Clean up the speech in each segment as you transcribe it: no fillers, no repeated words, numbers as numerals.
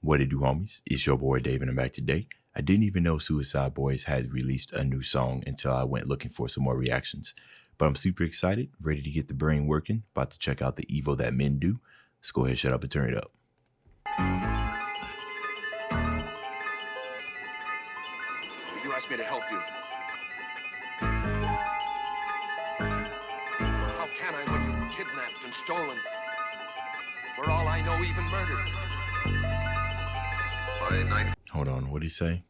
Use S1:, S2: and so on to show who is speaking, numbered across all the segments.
S1: What it do, homies? It's your boy Dave, and I'm back today. I didn't even know Suicide Boys had released a new song until I went looking for some more reactions. But I'm super excited, ready to get the brain working, about to check out the evil that men do. Let's go ahead, shut up, and turn it up.
S2: You asked me to help you. How can I when you've kidnapped and stolen? For all I know, even murdered. By night.
S1: Hold on, what did he say?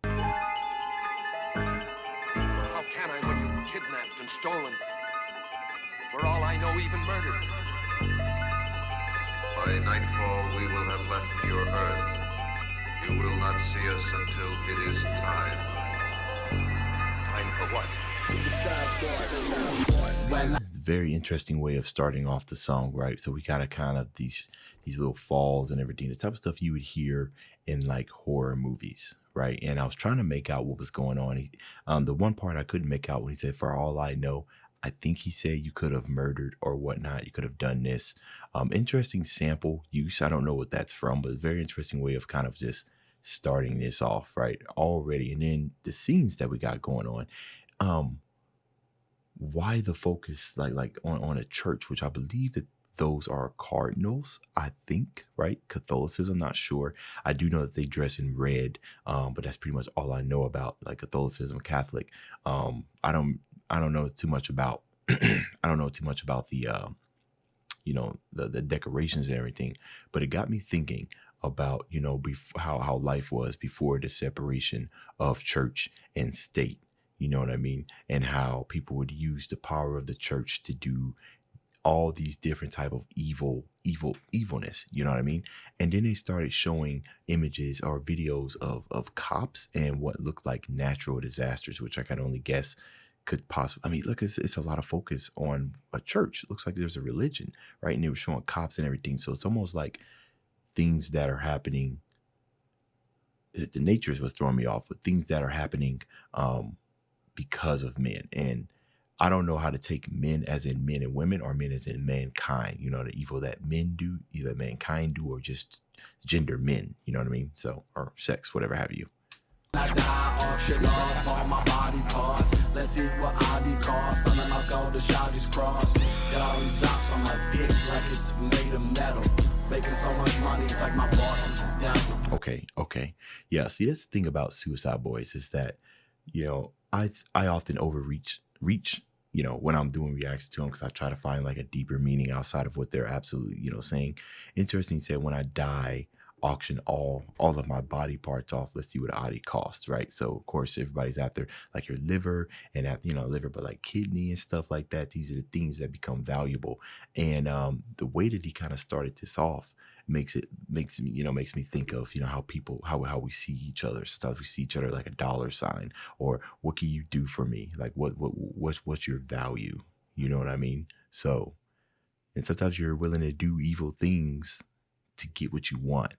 S2: How can I when you've kidnapped and stolen? For all I know, even murdered.
S3: By nightfall, we will have left your earth. You will not see us until it is time.
S2: Time for what?
S1: It's a very interesting way of starting off the song, right? So we got a kind of these little falls and everything, the type of stuff you would hear in like horror movies, right? And I was trying to make out what was going on. The one part I couldn't make out when he said, "For all I know," I think he said you could have murdered or whatnot. You could have done this. Interesting sample use. I don't know what that's from, but it's a very interesting way of kind of just starting this off, right? Already. And then the scenes that we got going on. Why the focus like on a church, which I believe that those are cardinals, I think, right? Catholicism, not sure. I do know that they dress in red, but that's pretty much all I know about like Catholicism, Catholic. I don't know too much about I don't know too much about the the decorations and everything, but it got me thinking about how life was before the separation of church and state. You know what I mean? And how people would use the power of the church to do all these different type of evilness. You know what I mean? And then they started showing images or videos of cops and what looked like natural disasters, which I can only guess could possibly, I mean, look, it's a lot of focus on a church. It looks like there's a religion, right? And they were showing cops and everything. So it's almost like things that are happening. The nature is what's throwing me off, but things that are happening because of men. And I don't know how to take men as in men and women or men as in mankind, the evil that men do, either mankind do or just gender men, you know what I mean? So, or sex, whatever have you.
S4: I die, auction off all my body parts. Let's see what I be cost. Under my skull, the shotty's cross. Got all these drops on my dick like it's made of metal. Making so much money, it's like my boss is the devil.
S1: Okay. Yeah, see, that's the thing about Suicide Boys is that, I often reach, when I'm doing reactions to them, because I try to find like a deeper meaning outside of what they're absolutely, saying. Interesting, he said, when I die, auction all of my body parts off. Let's see what Adi costs, right? So of course everybody's after like your liver and liver, but like kidney and stuff like that. These are the things that become valuable. And the way that he kind of started this off makes me think of how we see each other. Sometimes we see each other like a dollar sign, or what can you do for me? Like what's your value? You know what I mean? So, and sometimes you're willing to do evil things to get what you want.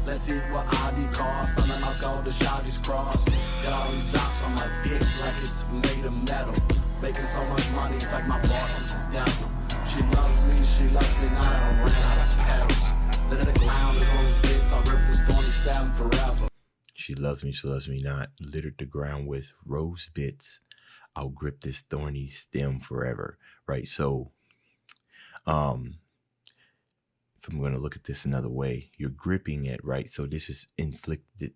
S4: Let's see what I be cost. Under my skull, the shotty's cross. Got all these drops on my dick like it's made of metal. Making so much money, it's like my boss is the devil. She loves me, now I ran out of pedals. Let her ground the rose bits, I'll rip this thorny stem forever.
S1: She loves me not. Littered the ground with rose bits. I'll grip this thorny stem forever. Right. So, if I'm going to look at this another way, you're gripping it, right? So this is inflicted.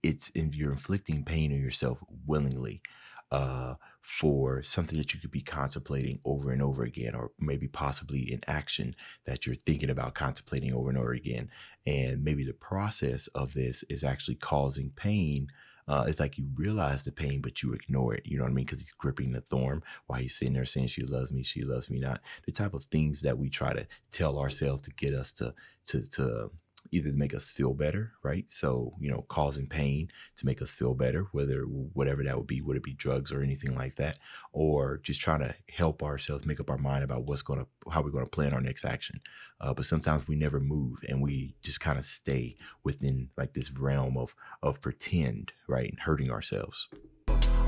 S1: You're inflicting pain on yourself willingly for something that you could be contemplating over and over again, or maybe possibly an action that you're thinking about contemplating over and over again. And maybe the process of this is actually causing pain. It's like you realize the pain, but you ignore it. You know what I mean? Because he's gripping the thorn while he's sitting there saying, she loves me not. The type of things that we try to tell ourselves to get us to either make us feel better, right? So, causing pain to make us feel better, whatever that would be, would it be drugs or anything like that, or just trying to help ourselves make up our mind about how we're going to plan our next action. But sometimes we never move and we just kind of stay within like this realm of pretend, right? And hurting ourselves.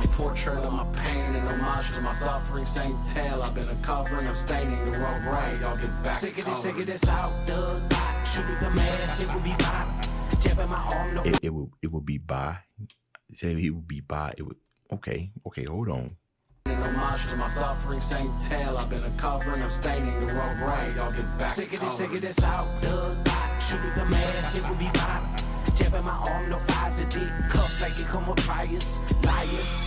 S4: A portrait of my pain and homage to my suffering. Same tale I've been uncovering. I'm staining the wrong gray. Y'all get back
S5: sick
S4: to
S5: of this, sick of
S4: coloring.
S5: this out the shoot at the mask, it will be mine. Jabbing my arm, no
S1: It would be by. Say it would be by. It would. Okay, hold on.
S4: And homage to my suffering. Same tale I've been uncovering. I'm staining the wrong gray. Y'all get back
S5: sick
S4: to
S5: of this, sick
S4: coloring.
S5: of this out the shoot at the mask, it will be mine. Jabbing my arm, no fires, a dick cuff like it come with priors, liars.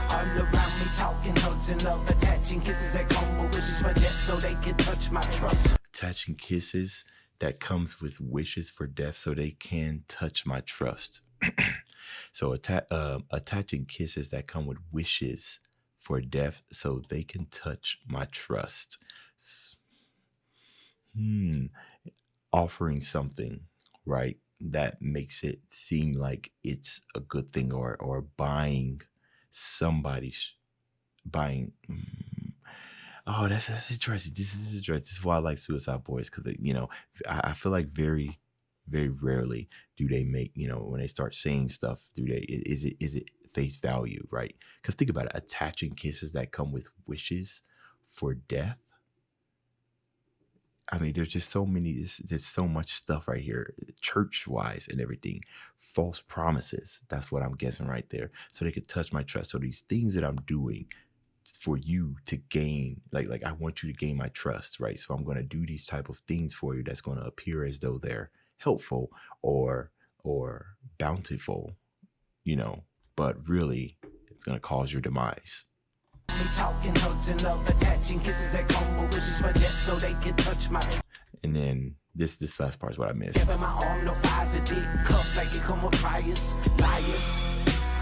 S5: All around me talking hugs and love, attaching kisses that come with wishes for death so they can touch my trust.
S1: Attaching kisses that comes with wishes for death so they can touch my trust. So attaching kisses that come with wishes for death so they can touch my trust. Offering something, right, that makes it seem like it's a good thing, or buying somebody's buying. Oh, that's interesting. This is interesting. This is why I like Suicide Boys, because I feel like very, very rarely do they make, when they start saying stuff, is it face value, right? Because think about it, attaching kisses that come with wishes for death. I mean, there's just so many, there's so much stuff right here, church-wise and everything. False promises, that's what I'm guessing right there. So they could touch my trust. So these things that I'm doing for you to gain, like I want you to gain my trust, right? So I'm going to do these type of things for you that's going to appear as though they're helpful or bountiful, but really it's going to cause your demise.
S5: Me talking hugs and love, attaching kisses that come with wishes for death so they can touch my trust.
S1: And then this last part is what I missed.
S5: Jabbing my arm, no fires, a dick cuff like it come with priors, liars.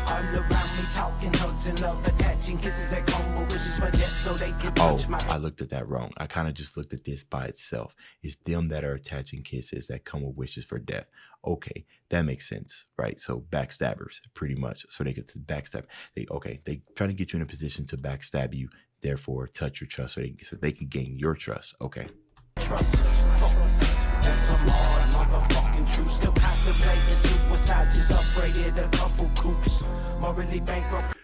S5: All around me talking hugs and love, attaching kisses that come with wishes for death so they can touch my
S1: I looked at that wrong. I kind of just looked at this by itself. It's them that are attaching kisses that come with wishes for death. Okay, that makes sense, right? So backstabbers, pretty much. So they get to backstab. They try to get you in a position to backstab you, therefore touch your trust so they can gain your trust. Okay.
S5: trust. Fuck, that's some hard motherfucking truth. Still contemplating suicide, just upgraded a couple coops. Morally bankrupt.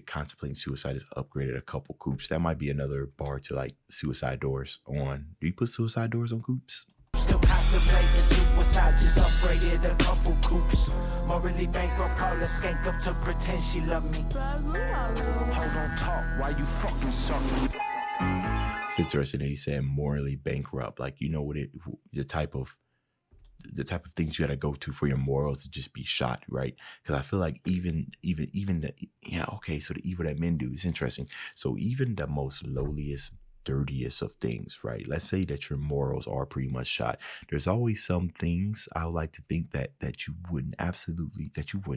S1: Contemplating suicide is upgraded a couple coops. That might be another bar to like suicide doors on. Do you put suicide doors on coops?
S5: Still contemplating suicide, just upgraded a couple coops. Morally bankrupt, call a skank up to pretend she love me. Hold on, talk, why you fucking sucking?
S1: It's interesting that he said morally bankrupt. Like, what the type of things you got to go to for your morals to just be shot, right? Because I feel like even the, so the evil that men do is interesting. So even the most lowliest, dirtiest of things, right? Let's say that your morals are pretty much shot. There's always some things I like to think that you would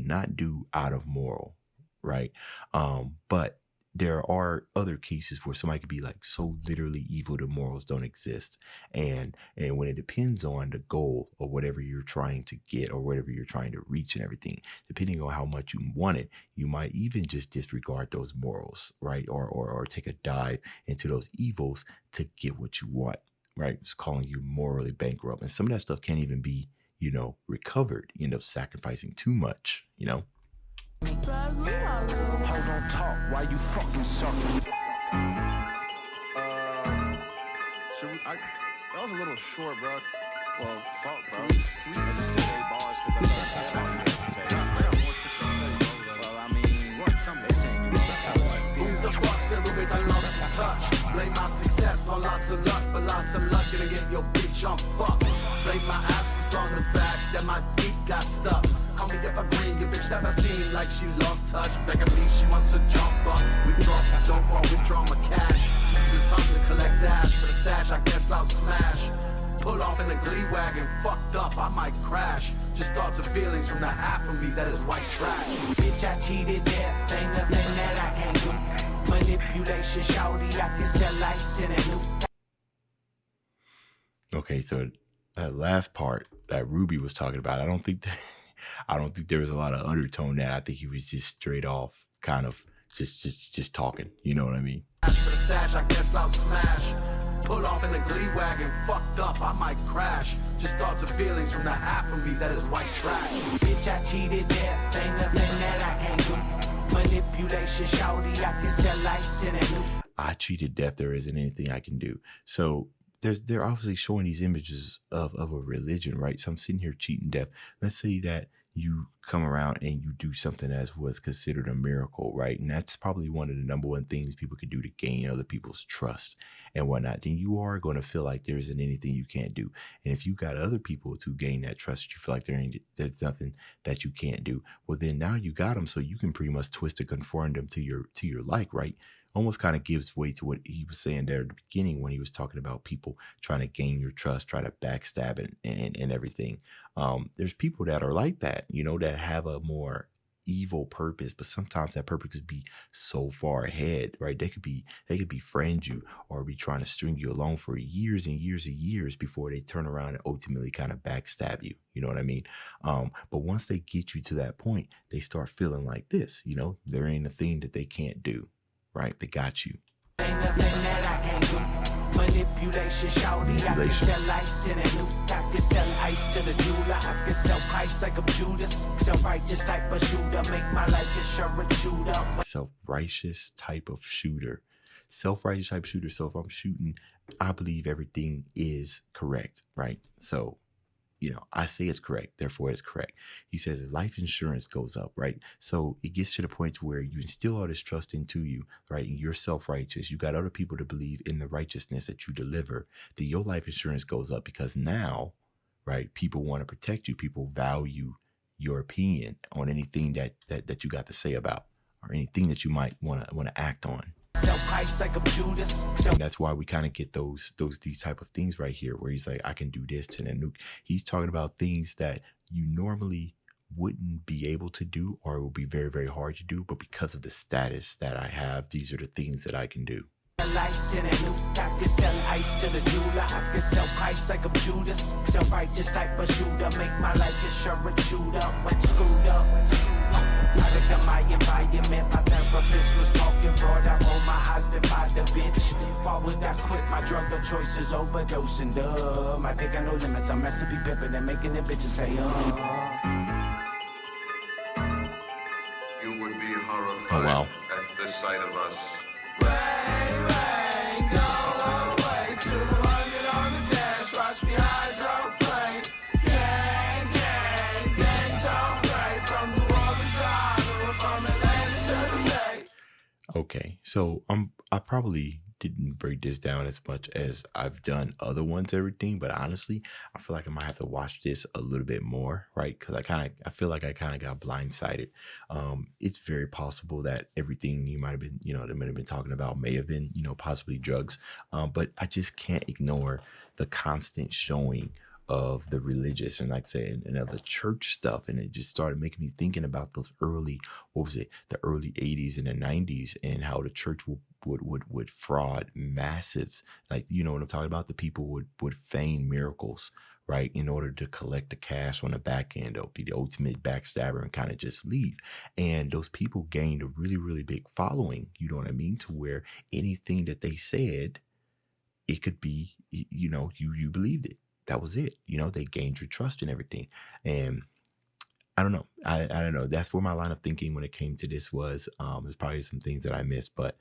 S1: not do out of moral, right? But there are other cases where somebody could be like so literally evil the morals don't exist. And when it depends on the goal or whatever you're trying to get or whatever you're trying to reach and everything, depending on how much you want it, you might even just disregard those morals, right? Or take a dive into those evils to get what you want, right? It's calling you morally bankrupt. And some of that stuff can't even be, recovered. You end up sacrificing too much,
S5: Hold on, talk, why you fucking sucking?
S6: That was a little short, bro. Well, fuck, bro. Can we just stay 8 bars? Because I thought I said all you had to say. I got more shit to say, bro. Well, I mean, what? They saying you lost touch.
S4: Who the fuck said Louis done lost his touch? Blame my success on lots of luck, but lots of luck gonna get your bitch on fuck. Blame my absence on the fact that my dick got stuck. Call me evergreen, your bitch never seemed like she lost touch. Begging me, she wants to jump up. Withdraw, don't fall, withdraw my cash. Use a tongue to collect dash for the stash, I guess I'll smash. Pull off in a glee wagon, fucked up, I might crash. Just thoughts and feelings from the half of me that is white trash.
S5: Bitch, I cheated death, ain't nothing that I can't do. Manipulation, shawty, I can sell ice to the new.
S1: Okay, so that last part that Ruby was talking about, I don't think there was a lot of undertone there. I think he was just straight off kind of just talking. You know what I mean?
S4: For the stash, I guess I'll smash. Pull off in a glee wagon, fucked up, I might crash. Just thoughts and feelings from the half of me that is white trash.
S5: Bitch, I cheated death, ain't nothing that I can't do. Manipulation, shawty, I can sell ice to that new.
S1: I cheated death. There isn't anything I can do. So they're obviously showing these images of a religion, right? So I'm sitting here cheating death. Let's say that you come around and you do something as was considered a miracle, right? And that's probably one of the number one things people could do to gain other people's trust and whatnot. Then you are going to feel like there isn't anything you can't do. And if you got other people to gain that trust, you feel like there's nothing that you can't do. Well, then now you got them, so you can pretty much twist and conform them to your like, right? Almost kind of gives way to what he was saying there at the beginning when he was talking about people trying to gain your trust, try to backstab and everything. There's people that are like that, you know, that have a more evil purpose, but sometimes that purpose could be so far ahead, right? They could befriend you or be trying to string you along for years and years and years before they turn around and ultimately kind of backstab you. You know what I mean? But once they get you to that point, they start feeling like this, you know, there ain't a thing that they can't do. Right? They got you.
S5: Ain't nothing that I can't do. Manipulation, shawty, I can sell ice to that new. I can sell ice to the jeweler. I can sell ice like I'm Judas. Self-righteous type of shooter. Make my life insurance shoot up.
S1: Self-righteous type of shooter. Self-righteous type shooter. So if I'm shooting, I believe everything is correct, right? So, you know, I say it's correct, therefore it's correct. He says life insurance goes up, right? So it gets to the point where you instill all this trust into you, right? And you're self-righteous. You got other people to believe in the righteousness that you deliver. That your life insurance goes up because now, right, people want to protect you. People value your opinion on anything that you got to say about or anything that you might want to act on.
S5: Like I'm Judas.
S1: And that's why we kind of get these type of things right here where he's like, I can do this to the nuke. He's talking about things that you normally wouldn't be able to do or it would be very, very hard to do. But because of the status that I have, these are the things that I can do.
S5: Ice to the nuke. I can sell ice to the jeweler. I can sell ice like I'm Judas. Self-righteous type of shooter. Make my life insurance shoot up when screwed up. Product of my environment, my therapist was talking fraud. I roll my eyes to find the bitch. Why would I quit my drug of choices, overdosing? I think I know limits. I'm meant to be pimping and making the bitches say,
S3: You would be horrified
S1: Oh, wow.
S3: at the sight of us.
S4: Rain, go away. 200 on the dash, watch me hydroplane. Gang, don't break from New Orleans, from Atlanta to the Bay.
S1: Okay, so I probably didn't break this down as much as I've done other ones, everything, but honestly, I feel like I might have to watch this a little bit more, right? Because I feel like I kind of got blindsided. It's very possible that everything you might have been, you know, they might have been talking about may have been, you know, possibly drugs, but I just can't ignore the constant showing of the religious and like I said, and of the church stuff. And it just started making me thinking about those early, the early 80s and the 90s and how the church would fraud massive, like, you know what I'm talking about? The people would feign miracles, right? In order to collect the cash on the back end. They'll be the ultimate backstabber and kind of just leave. And those people gained a really, really big following, you know what I mean? To where anything that they said, it could be, you know, you believed it. That was it. You know, they gained your trust and everything. And I don't know. I don't know. That's where my line of thinking when it came to this was. There's probably some things that I missed, but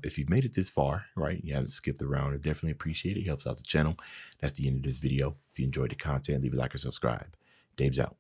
S1: if you've made it this far, right, you haven't skipped around, I definitely appreciate it. It helps out the channel. That's the end of this video. If you enjoyed the content, leave a like or subscribe. Dave's out.